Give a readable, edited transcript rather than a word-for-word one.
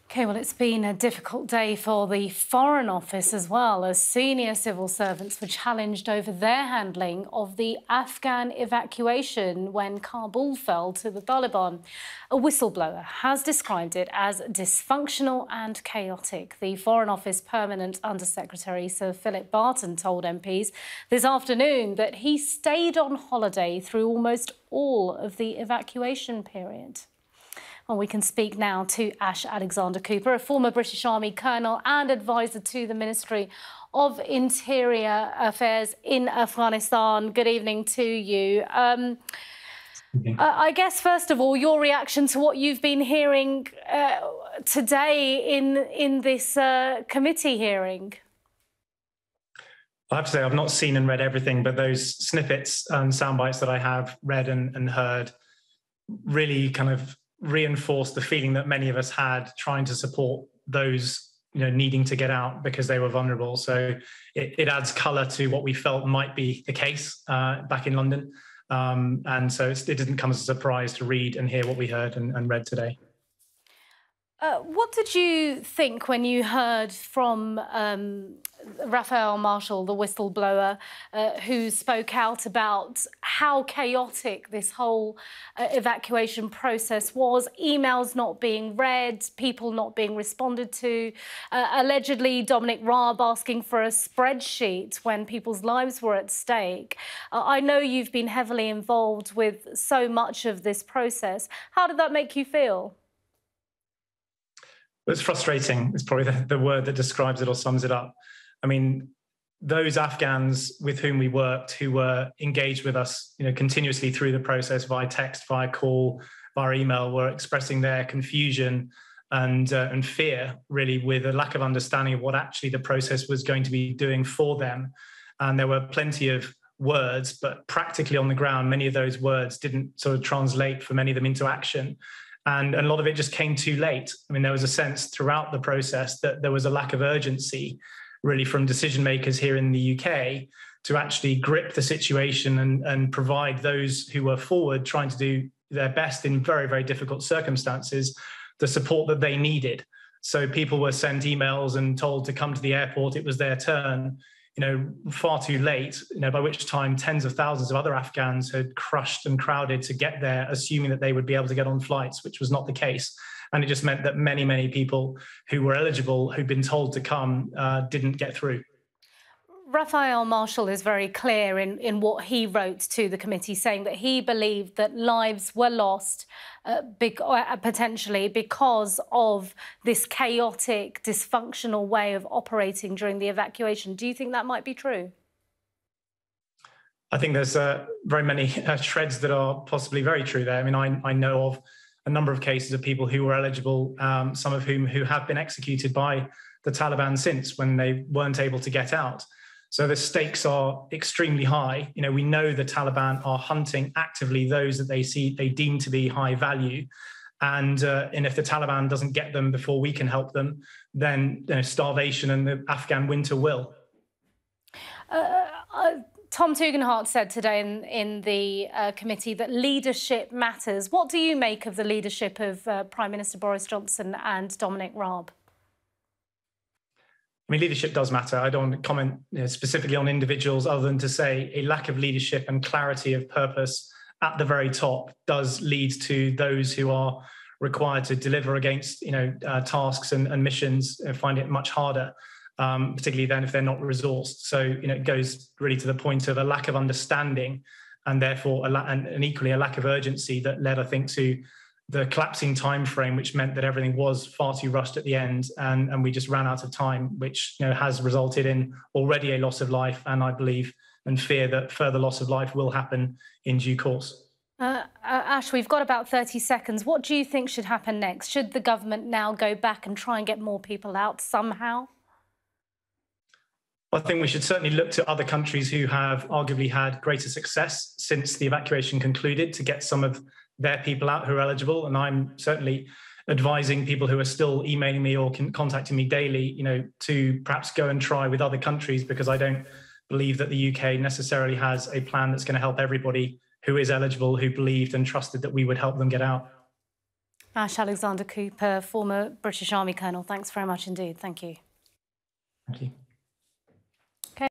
OK, well, it's been a difficult day for the Foreign Office as well, as senior civil servants were challenged over their handling of the Afghan evacuation when Kabul fell to the Taliban. A whistleblower has described it as dysfunctional and chaotic. The Foreign Office Permanent Undersecretary Sir Philip Barton told MPs this afternoon that he stayed on holiday through almost all of the evacuation period. Well, we can speak now to Ash Alexander Cooper, a former British Army colonel and advisor to the Ministry of Interior Affairs in Afghanistan. Good evening to you. I guess, first of all, your reaction to what you've been hearing today in this committee hearing. I have to say I've not seen and read everything, but those snippets and sound bites that I have read and heard really kind of reinforced the feeling that many of us had trying to support those needing to get out because they were vulnerable. So it adds colour to what we felt might be the case back in London. And so it didn't come as a surprise to read and hear what we heard and read today. What did you think when you heard from Raphael Marshall, the whistleblower, who spoke out about how chaotic this whole evacuation process was, emails not being read, people not being responded to, allegedly Dominic Raab asking for a spreadsheet when people's lives were at stake? I know you've been heavily involved with so much of this process. How did that make you feel? It's frustrating. It's probably the word that describes it or sums it up. I mean, those Afghans with whom we worked, who were engaged with us, continuously through the process via text, via call, via email, were expressing their confusion and fear, really, with a lack of understanding of what actually the process was going to be doing for them. And there were plenty of words, but practically on the ground, many of those words didn't sort of translate for many of them into action. And a lot of it just came too late. I mean, there was a sense throughout the process that there was a lack of urgency, really, from decision makers here in the UK to actually grip the situation and provide those who were forward trying to do their best in very, very difficult circumstances, the support that they needed. So people were sent emails and told to come to the airport. It was their turn, far too late, by which time tens of thousands of other Afghans had crushed and crowded to get there, assuming that they would be able to get on flights, which was not the case. And it just meant that many, many people who were eligible, who'd been told to come, didn't get through. Raphael Marshall is very clear in what he wrote to the committee, saying that he believed that lives were lost potentially because of this chaotic, dysfunctional way of operating during the evacuation. Do you think that might be true? I think there's very many shreds that are possibly very true there. I mean, I know of a number of cases of people who were eligible, some of whom who have been executed by the Taliban since, when they weren't able to get out. So the stakes are extremely high. We know the Taliban are hunting actively those that they deem to be high value. And if the Taliban doesn't get them before we can help them, then starvation and the Afghan winter will. Tom Tugendhat said today in the committee that leadership matters. What do you make of the leadership of Prime Minister Boris Johnson and Dominic Raab? I mean, leadership does matter. I don't want to comment specifically on individuals other than to say a lack of leadership and clarity of purpose at the very top does lead to those who are required to deliver against tasks and missions find it much harder, particularly then if they're not resourced. So it goes really to the point of a lack of understanding and therefore and equally a lack of urgency that led, I think, to the collapsing time frame, which meant that everything was far too rushed at the end, and we just ran out of time, which has resulted in already a loss of life, and I believe and fear that further loss of life will happen in due course. Ash, we've got about 30 seconds. What do you think should happen next? Should the government now go back and try and get more people out somehow? I think we should certainly look to other countries who have arguably had greater success since the evacuation concluded to get some of their people out who are eligible. And I'm certainly advising people who are still emailing me or contacting me daily, to perhaps go and try with other countries, because I don't believe that the UK necessarily has a plan that's going to help everybody who is eligible, who believed and trusted that we would help them get out. Ash Alexander Cooper, former British Army Colonel, thanks very much indeed. Thank you. Thank you.